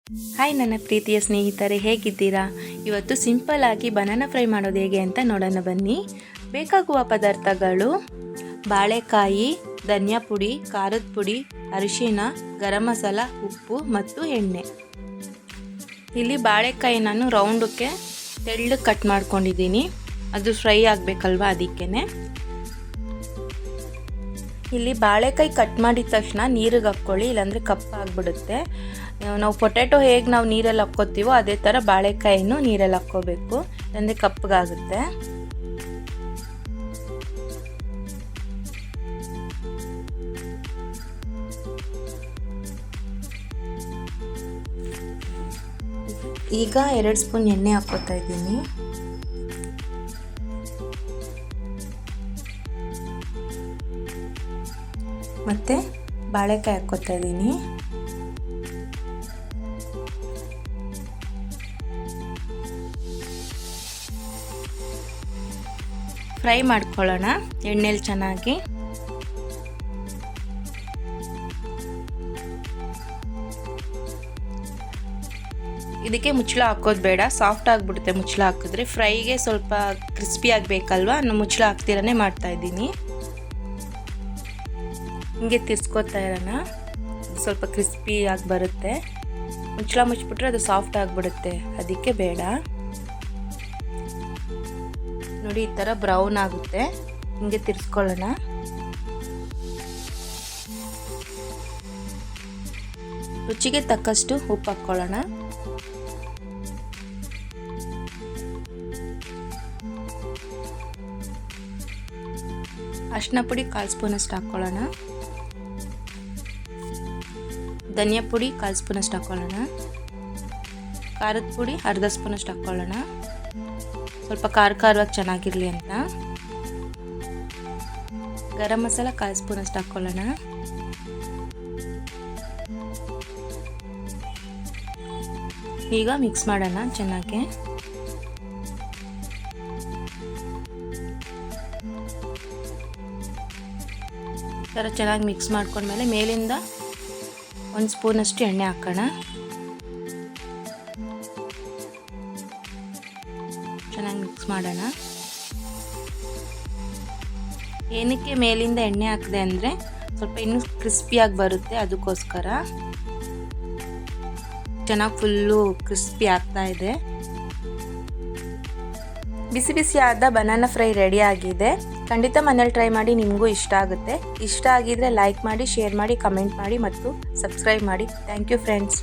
Hi ನನ್ನ ಪ್ರೀತಿಯ ಸ್ನೇಹಿತರೆ, ಹೇಗಿದ್ದೀರಾ? ಇವತ್ತು ಸಿಂಪಲ್ ಆಗಿ ಬನಾನಾ ಫ್ರೈ ಮಾಡೋದು ಹೇಗೆ ಅಂತ ನೋಡೋಣ ಬನ್ನಿ. ಬೇಕಾಗುವ ಪದಾರ್ಥಗಳು: ಬಾಳೆಕಾಯಿ, ಧನಿಯಾ ಪುಡಿ, ಖಾರದ ಪುಡಿ, ಅರಿಶಿನ, ಗರಂ ಮಸಾಲ, ಉಪ್ಪು ಮತ್ತು ಎಣ್ಣೆ. ಇಲ್ಲಿ ಬಾಳೆಕಾಯಿ ನಾನು ರೌಂಡಕ್ಕೆ ತೆಳ್ಳಗೆ ಕಟ್ ಮಾಡ್ಕೊಂಡಿದ್ದೀನಿ, ಅದು ಫ್ರೈ ಆಗಬೇಕಲ್ವ ಅದಕ್ಕೇನೆ. ಇಲ್ಲಿ ಬಾಳೆಕಾಯಿ ಕಟ್ ಮಾಡಿದ ತಕ್ಷಣ ನೀರಿಗೆ ಹಾಕ್ಕೊಳ್ಳಿ, ಇಲ್ಲಾಂದರೆ ಕಪ್ಪಾಗ್ಬಿಡುತ್ತೆ. ನಾವು ಪೊಟ್ಯಾಟೊ ಹೇಗೆ ನಾವು ನೀರಲ್ಲಿ ಹಾಕ್ಕೋತೀವೋ ಅದೇ ಥರ ಬಾಳೆಕಾಯಿನೂ ನೀರಲ್ಲಿ ಹಾಕ್ಕೋಬೇಕು, ಇಲ್ಲಾಂದರೆ ಕಪ್ಪಗಾಗುತ್ತೆ. ಈಗ 2 ಸ್ಪೂನ್ ಎಣ್ಣೆ ಹಾಕ್ಕೋತಾ ಇದ್ದೀನಿ. ಮತ್ತು ಬಾಳೆಕಾಯಿ ಹಾಕ್ಕೋತಾ ಇದ್ದೀನಿ. ಫ್ರೈ ಮಾಡ್ಕೊಳ್ಳೋಣ ಎಣ್ಣೆಲಿ ಚೆನ್ನಾಗಿ. ಇದಕ್ಕೆ ಮುಚ್ಚಳ ಹಾಕೋದು ಬೇಡ, ಸಾಫ್ಟ್ ಆಗಿಬಿಡುತ್ತೆ ಮುಚ್ಚಳ ಹಾಕಿದ್ರೆ. ಫ್ರೈಗೆ ಸ್ವಲ್ಪ ಕ್ರಿಸ್ಪಿ ಆಗಬೇಕಲ್ವ, ನಾನು ಮುಚ್ಚಳ ಹಾಕ್ತಿರನೇ ಮಾಡ್ತಾ ಇದ್ದೀನಿ. ಹಿಂಗೆ ತಿರ್ಸ್ಕೊತಾ ಇರೋಣ, ಸ್ವಲ್ಪ ಕ್ರಿಸ್ಪಿ ಆಗಿ ಬರುತ್ತೆ. ಮುಚ್ಚಳ ಮುಚ್ಚಿಬಿಟ್ರೆ ಅದು ಸಾಫ್ಟ್ ಆಗಿಬಿಡುತ್ತೆ, ಅದಕ್ಕೆ ಬೇಡ. ನೋಡಿ ಈ ಥರ ಬ್ರೌನ್ ಆಗುತ್ತೆ, ಹಿಂಗೆ ತಿರ್ಸ್ಕೊಳ್ಳೋಣ. ರುಚಿಗೆ ತಕ್ಕಷ್ಟು ಉಪ್ಪು ಹಾಕ್ಕೊಳ್ಳೋಣ. ಅರಿಶಿನ ಪುಡಿ 1/4 ಸ್ಪೂನಷ್ಟು ಹಾಕ್ಕೊಳ್ಳೋಣ. ಧನಿಯಾ ಪುಡಿ 1/4 ಸ್ಪೂನಷ್ಟು ಹಾಕ್ಕೊಳ್ಳೋಣ. ಖಾರದ ಪುಡಿ 1/2 ಸ್ಪೂನಷ್ಟು ಹಾಕ್ಕೊಳ್ಳೋಣ, ಸ್ವಲ್ಪ ಖಾರವಾಗಿ ಚೆನ್ನಾಗಿರಲಿ ಅಂತ. ಗರಂ ಮಸಾಲ 1/4 ಸ್ಪೂನಷ್ಟು ಹಾಕ್ಕೊಳ್ಳೋಣ. ಈಗ ಮಿಕ್ಸ್ ಮಾಡೋಣ ಚೆನ್ನಾಗಿ. ಈ ಥರ ಚೆನ್ನಾಗಿ ಮಿಕ್ಸ್ ಮಾಡ್ಕೊಂಡ್ಮೇಲೆ ಮೇಲಿಂದ 1 ಸ್ಪೂನಷ್ಟು ಎಣ್ಣೆ ಹಾಕೋಣ. ಚೆನ್ನಾಗಿ ಮಿಕ್ಸ್ ಮಾಡೋಣ. ಏನಕ್ಕೆ ಮೇಲಿಂದ ಎಣ್ಣೆ ಹಾಕಿದೆ ಅಂದರೆ ಸ್ವಲ್ಪ ಇನ್ನೂ ಕ್ರಿಸ್ಪಿಯಾಗಿ ಬರುತ್ತೆ, ಅದಕ್ಕೋಸ್ಕರ. ಚೆನ್ನಾಗಿ ಫುಲ್ಲು ಕ್ರಿಸ್ಪಿ ಆಗ್ತಾ ಇದೆ. ಬಿಸಿ ಬಿಸಿಯಾದ ಬನಾನಾ ಫ್ರೈ ರೆಡಿ ಆಗಿದೆ. ಖಂಡಿತ ಮನೇಲಿ ಟ್ರೈ ಮಾಡಿ, ನಿಮಗೂ ಇಷ್ಟ ಆಗುತ್ತೆ. ಇಷ್ಟ ಆಗಿದ್ರೆ ಲೈಕ್ ಮಾಡಿ, ಶೇರ್ ಮಾಡಿ, ಕಮೆಂಟ್ ಮಾಡಿ ಮತ್ತು ಸಬ್ಸ್ಕ್ರೈಬ್ ಮಾಡಿ. Thank you friends.